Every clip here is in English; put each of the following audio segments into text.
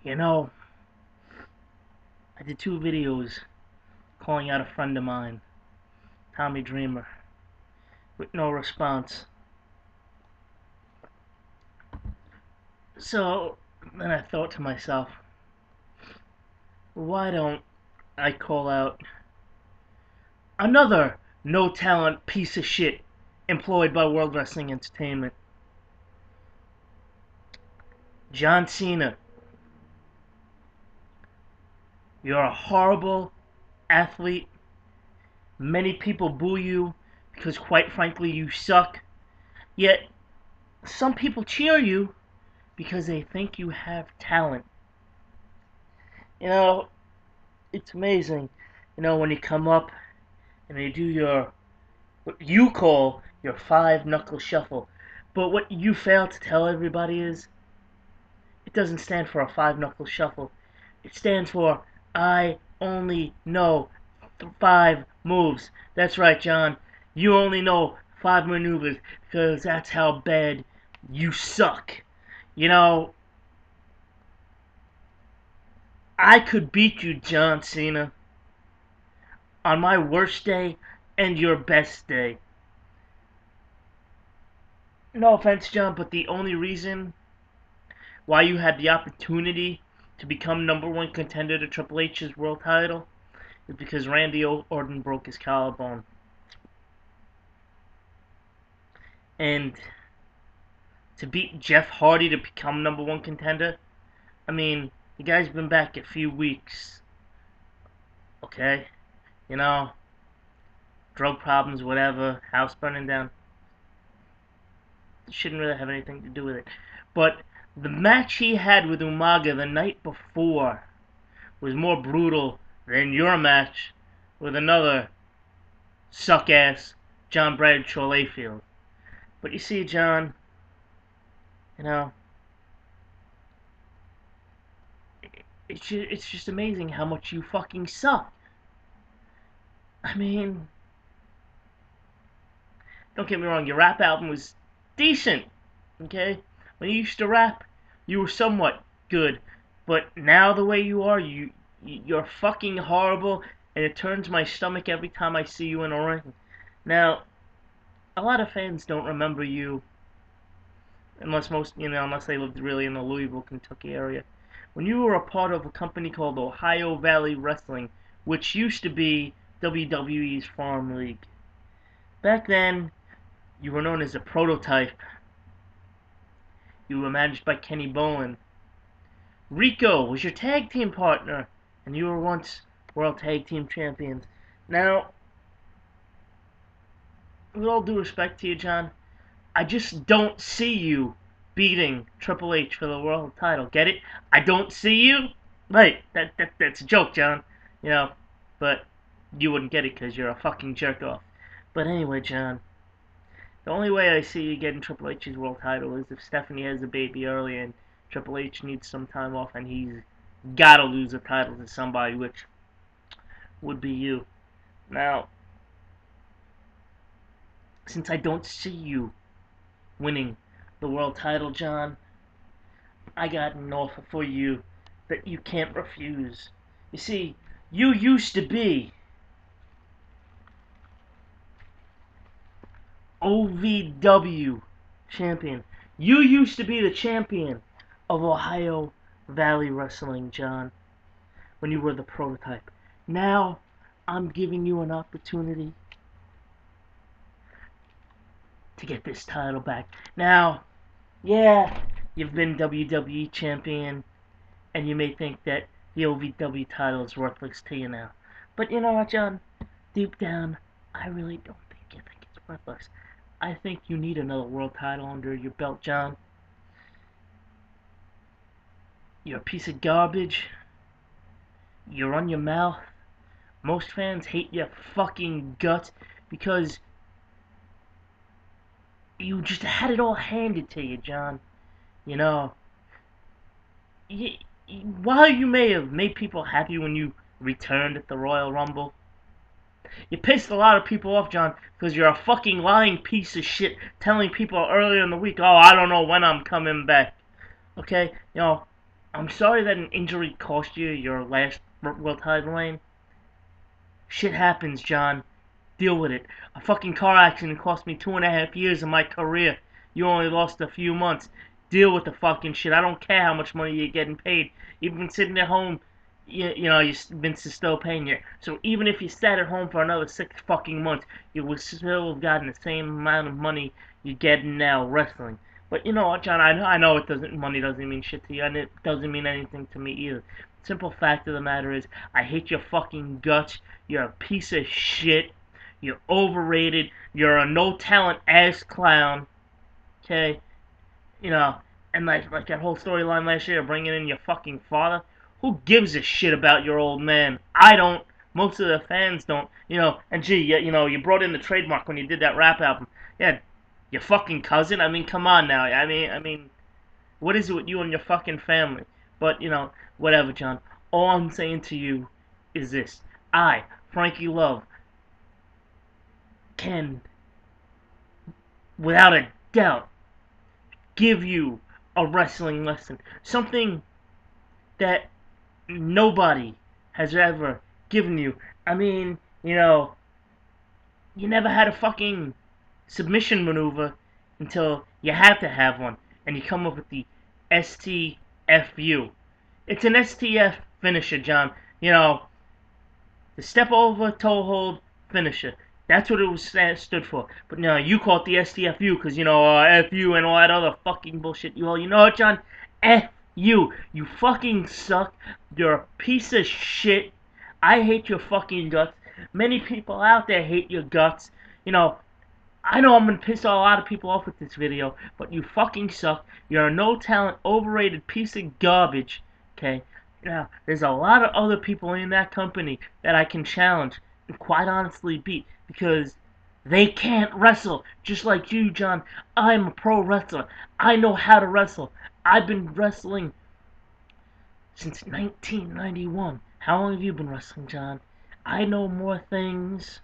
You know, I did 2 videos calling out a friend of mine, Tommy Dreamer, with no response. So then I thought to myself, why don't I call out another no talent piece of shit employed by World Wrestling Entertainment? John Cena. You're a horrible athlete. Many people boo you because, quite frankly, you suck. Yet, some people cheer you because they think you have talent. You know, it's amazing. When you come up and you do what you call your 5 knuckle shuffle. But what you fail to tell everybody is it doesn't stand for a 5 knuckle shuffle. It stands for I only know 5 moves. That's right, John. You only know 5 maneuvers because that's how bad you suck. You know, I could beat you, John Cena, on my worst day and your best day. No offense, John, but the only reason why you had the opportunity to become #1 contender to Triple H's world title is because Randy Orton broke his collarbone. And to beat Jeff Hardy to become #1 contender, I mean, the guy's been back a few weeks. Okay? You know, drug problems, whatever, house burning down. Shouldn't really have anything to do with it. But the match he had with Umaga the night before was more brutal than your match with another suck-ass John Bradshaw Layfield. But you see, John, you know, it's just amazing how much you fucking suck. I mean, don't get me wrong, your rap album was decent, okay? When you used to rap, you were somewhat good. But now the way you are, you're fucking horrible, and it turns my stomach every time I see you in a ring. Now, a lot of fans don't remember you unless they lived really in the Louisville, Kentucky area. When you were a part of a company called Ohio Valley Wrestling, which used to be WWE's Farm League. Back then, you were known as a prototype. You were managed by Kenny Bolin. Rico was your tag team partner, and you were once World Tag Team Champions. Now, with all due respect to you, John, I just don't see you beating Triple H for the world title. Get it? I don't see you. Right? That's a joke, John. But you wouldn't get it because you're a fucking jerk off. But anyway, John, the only way I see you getting Triple H's world title is if Stephanie has a baby early and Triple H needs some time off and he's gotta lose the title to somebody, which would be you. Now, since I don't see you winning the world title, John, I got an offer for you that you can't refuse. You see, you used to be OVW champion. You used to be the champion of Ohio Valley Wrestling, John, when you were the prototype. Now, I'm giving you an opportunity to get this title back. Now, yeah, you've been WWE champion, and you may think that the OVW title is worthless to you now. But you know what, John? Deep down, I really don't think you think it's worthless. I think you need another world title under your belt, John. You're a piece of garbage. You run your mouth. Most fans hate your fucking guts because you just had it all handed to you, John. You know, you, while you may have made people happy when you returned at the Royal Rumble, you pissed a lot of people off, John, because you're a fucking lying piece of shit telling people earlier in the week, oh, I don't know when I'm coming back. Okay? I'm sorry that an injury cost you your last world title reign. Shit happens, John. Deal with it. A fucking car accident cost me 2.5 years of my career. You only lost a few months. Deal with the fucking shit. I don't care how much money you're getting paid. You've been sitting at home, Vince is still paying you. So even if you sat at home for another 6 fucking months, you would still have gotten the same amount of money you're getting now wrestling. But you know what, John? I know money doesn't mean shit to you, and it doesn't mean anything to me either. Simple fact of the matter is, I hate your fucking guts. You're a piece of shit. You're overrated. You're a no talent ass clown. Okay, you know, and like that whole storyline last year, bringing in your fucking father. Who gives a shit about your old man? I don't. Most of the fans don't. And gee, you brought in the trademark when you did that rap album. Yeah, your fucking cousin. I mean, come on now. I mean, what is it with you and your fucking family? But whatever, John. All I'm saying to you is this: I, Frankie Love, can, without a doubt, give you a wrestling lesson. Something that nobody has ever given you. I mean, you never had a fucking submission maneuver until you had to have one. And you come up with the STFU. It's an STF finisher, John. The step over toe hold finisher. That's what it was stood for. But no, you call it the STFU because FU and all that other fucking bullshit. You know what, John? F you. You fucking suck. You're a piece of shit. I hate your fucking guts. Many people out there hate your guts. I know I'm gonna piss a lot of people off with this video, but you fucking suck. You're a no talent, overrated piece of garbage. Okay? Now, there's a lot of other people in that company that I can challenge and quite honestly beat because they can't wrestle. Just like you, John. I'm a pro wrestler. I know how to wrestle. I've been wrestling since 1991. How long have you been wrestling, John? I know more things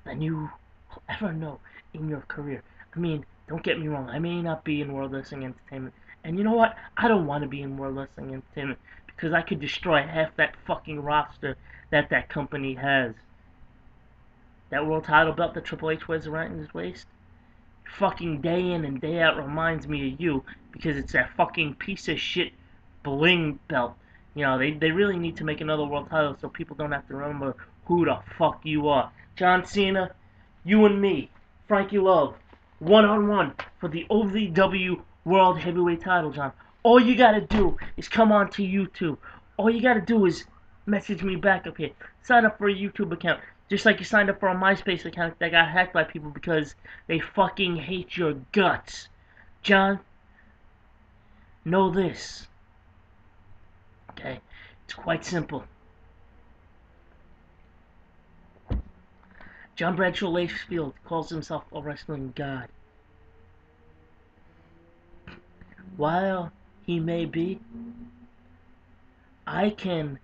than you will ever know in your career. I mean, don't get me wrong. I may not be in World Wrestling Entertainment. And you know what? I don't want to be in World Wrestling Entertainment because I could destroy half that fucking roster that company has. That world title belt that Triple H wears around his waist, fucking day in and day out reminds me of you because it's that fucking piece of shit bling belt. They really need to make another world title so people don't have to remember who the fuck you are. John Cena, you and me, Frankie Love, one-on-one for the OVW World Heavyweight title, John. All you gotta do is come on to YouTube. All you gotta do is message me back up here. Sign up for a YouTube account. Just like you signed up for a MySpace account that got hacked by people because they fucking hate your guts. John, know this. Okay? It's quite simple. John Bradshaw Layfield calls himself a wrestling god. While he may be, I can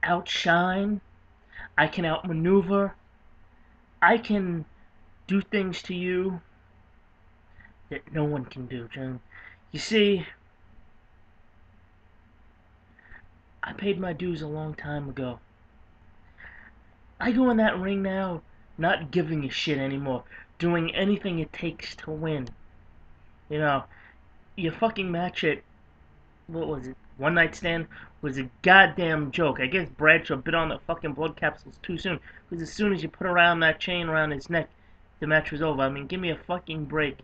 outshine, I can outmaneuver, I can do things to you that no one can do, John. You see, I paid my dues a long time ago. I go in that ring now not giving a shit anymore, doing anything it takes to win. Your fucking match at, what was it, One Night Stand was a goddamn joke. I guess Bradshaw bit on the fucking blood capsules too soon, because as soon as you put around that chain around his neck, the match was over. I mean, give me a fucking break.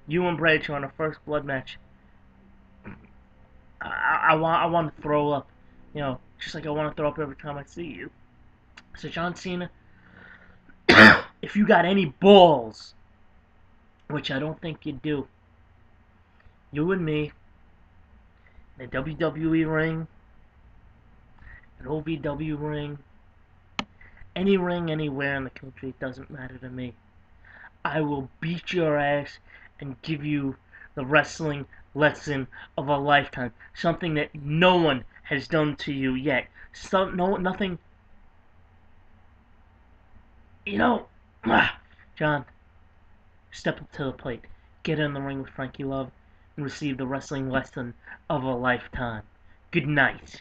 You and Bradshaw in a first blood match. I want to throw up. Just like I want to throw up every time I see you. So John Cena, if you got any balls, which I don't think you do, you and me, in a WWE ring, an OVW ring, any ring anywhere in the country, it doesn't matter to me. I will beat your ass and give you the wrestling lesson of a lifetime. Something that no one has done to you yet. Nothing. John, step up to the plate. Get in the ring with Frankie Love and receive the wrestling lesson of a lifetime. Good night.